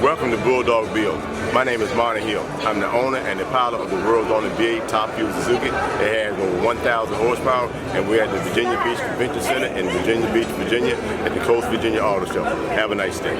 Welcome to Bulldog Build. My name is Monty Hill. I'm the owner and the pilot of the world's only V8 top fuel Suzuki. It has over 1,000 horsepower, and we're at the Virginia Beach Convention Center in Virginia Beach, Virginia, at the Coast Virginia Auto Show. Have a nice day.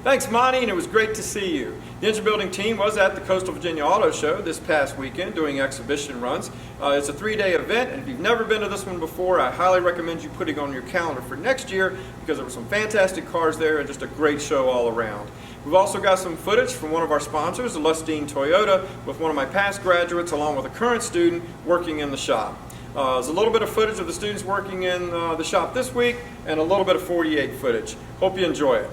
Thanks, Monty, and it was great to see you. The engine building team was at the Coastal Virginia Auto Show this past weekend doing exhibition runs. It's a 3-day event, and if you've never been to this one before, I highly recommend you putting on your calendar for next year because there were some fantastic cars there and just a great show all around. We've also got some footage from one of our sponsors, the Lustine Toyota, with one of my past graduates along with a current student working in the shop. There's a little bit of footage of the students working in the shop this week and a little bit of 48 footage. Hope you enjoy it.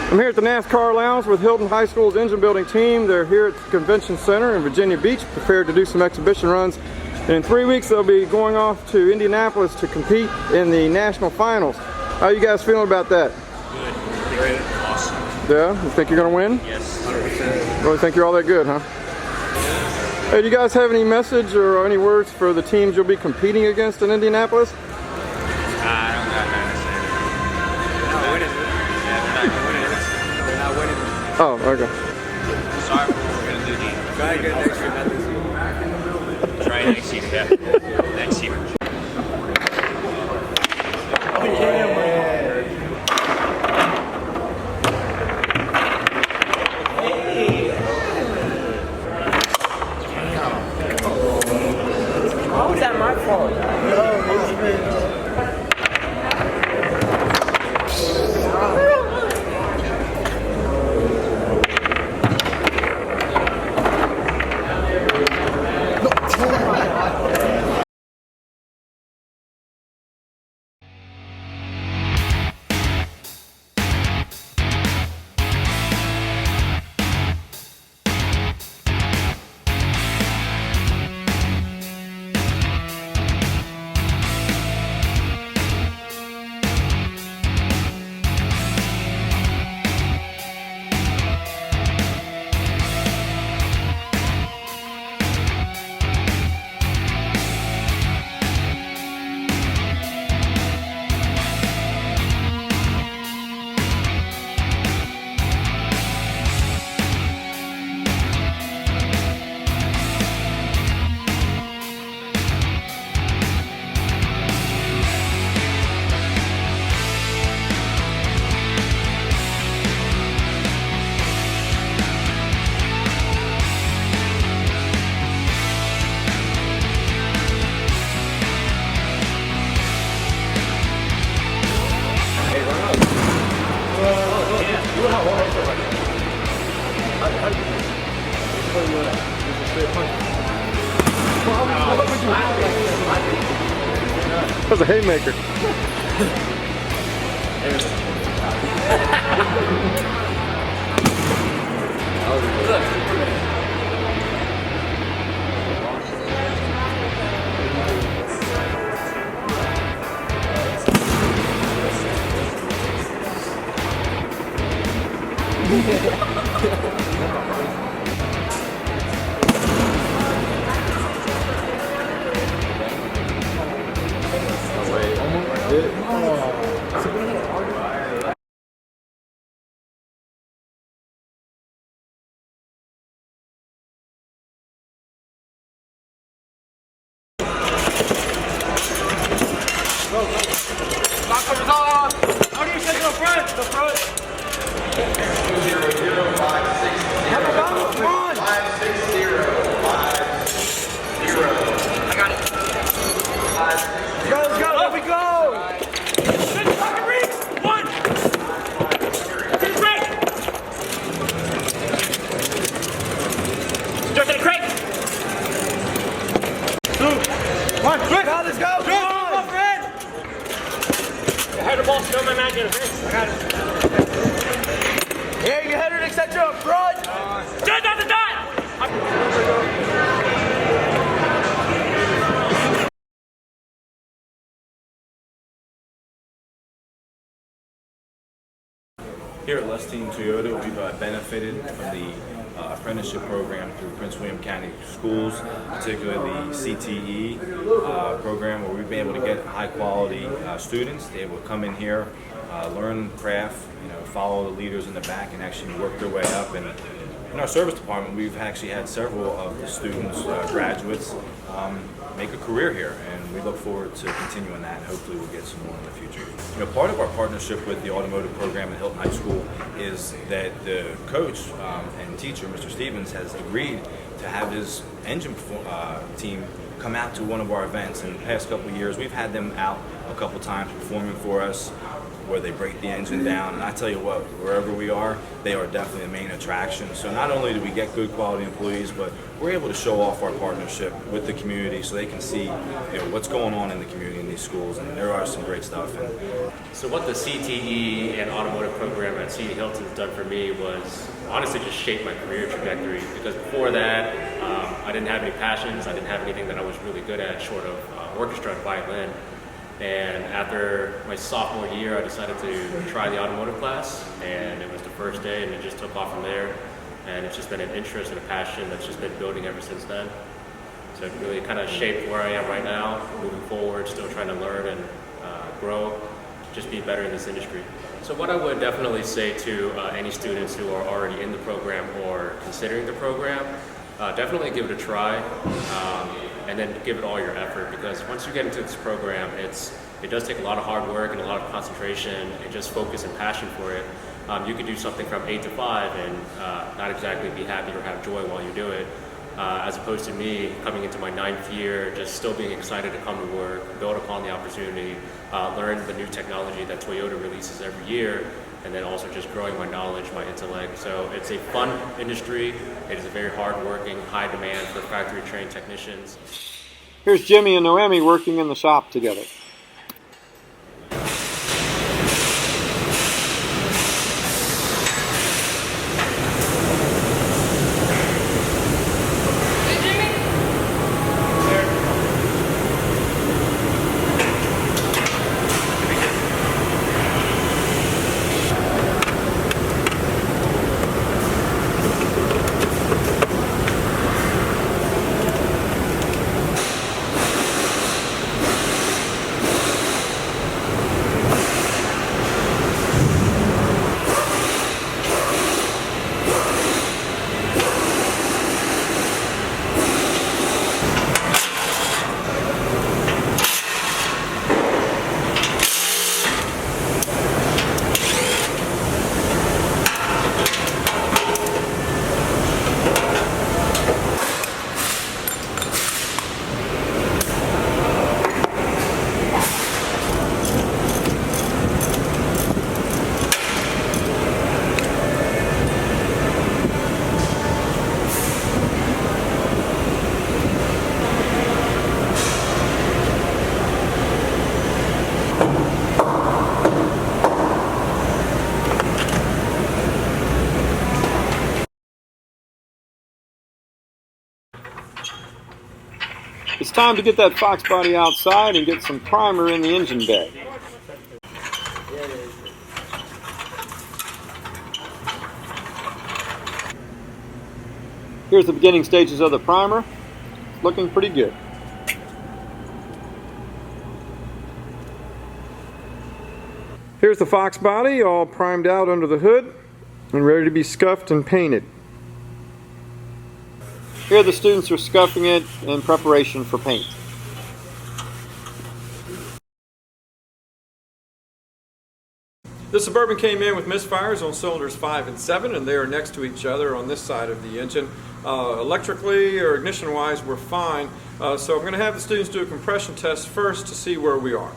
I'm here at the NASCAR Lounge with Hilton High School's engine building team. They're here at the Convention Center in Virginia Beach, prepared to do some exhibition runs. And in 3 weeks, they'll be going off to Indianapolis to compete in the national finals. How are you guys feeling about that? Good. Pretty good. Awesome. Yeah? You think you're going to win? Yes, 100%. Really think you're all that good, huh? Hey, do you guys have any message or any words for the teams you'll be competing against in Indianapolis? I don't got nothing to say. We're not winning. Yeah, we're not winning. We're not winning. Oh, okay. Sorry, we're going to do the. Try again next year, not this year. Try next year, yeah. Next year. Oh, yeah, How was that my fault? That's a haymaker. How do you say the front? The front. 56050. I got it. Let's go. Let me go. Good fucking reach. 1. Good break. Just in the crate. 2. 1. Quick. Now let's go. Header ball, still my man in the I got it. Yeah, you header etc. up front. Just on the dot. Here at Lustine Toyota, we've benefited from the apprenticeship program through Prince William County Schools, particularly the CTE program, where we've been able to get high quality students. They're able to come in here, learn craft, follow the leaders in the back, and actually work their way up. And in our service department, we've actually had several of the students, graduates, make a career here, and we look forward to continuing that, and hopefully we'll get some more in the future. Part of our partnership with the automotive program at Hilton High School is that the coach and teacher, Mr. Stevens, has agreed to have his engine team come out to one of our events. In the past couple of years, we've had them out a couple times performing for us, where they break the engine down, and I tell you what, wherever we are, they are definitely the main attraction. So not only do we get good quality employees, but we're able to show off our partnership with the community so they can see what's going on in the community in these schools, and there are some great stuff. So what the CTE and automotive program at CD Hilton has done for me was honestly just shape my career trajectory, because before that I didn't have any passions, I didn't have anything that I was really good at short of orchestra and violin. And after my sophomore year, I decided to try the automotive class, and it was the first day, and it just took off from there. And it's just been an interest and a passion that's just been building ever since then. So it really kind of shaped where I am right now, moving forward, still trying to learn and grow, just be better in this industry. So what I would definitely say to any students who are already in the program or considering the program, definitely give it a try. And then give it all your effort, because once you get into this program, it does take a lot of hard work and a lot of concentration and just focus and passion for it. You could do something from 8 to 5 and not exactly be happy or have joy while you do it, as opposed to me coming into my 9th year, just still being excited to come to work, build upon the opportunity, learn the new technology that Toyota releases every year, and then also just growing my knowledge, my intellect. So it's a fun industry. It is a very hard-working, high demand for factory-trained technicians. Here's Jimmy and Noemi working in the shop together. It's time to get that Fox body outside and get some primer in the engine bay. Here's the beginning stages of the primer. It's looking pretty good. Here's the Fox body all primed out under the hood and ready to be scuffed and painted. Here the students are scuffing it in preparation for paint. The Suburban came in with misfires on cylinders 5 and 7, and they are next to each other on this side of the engine. Electrically or ignition wise we're fine, so I'm going to have the students do a compression test first to see where we are.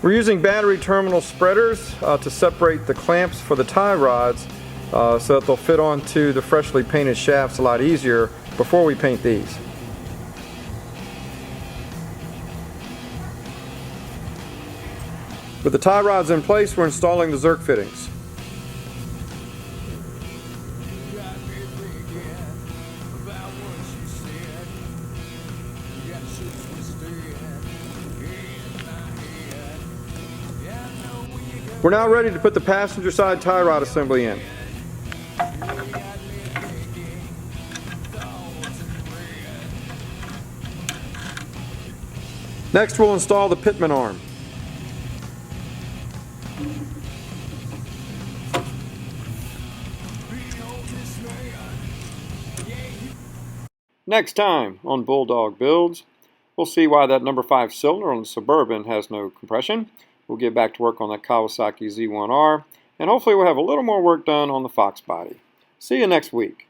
We're using battery terminal spreaders to separate the clamps for the tie rods so that they'll fit onto the freshly painted shafts a lot easier before we paint these. With the tie rods in place, we're installing the Zerk fittings. We're now ready to put the passenger side tie rod assembly in. Next, we'll install the pitman arm. Next time on Bulldog Builds, we'll see why that number 5 cylinder on the Suburban has no compression. We'll get back to work on that Kawasaki Z1R, and hopefully we'll have a little more work done on the Fox body. See you next week.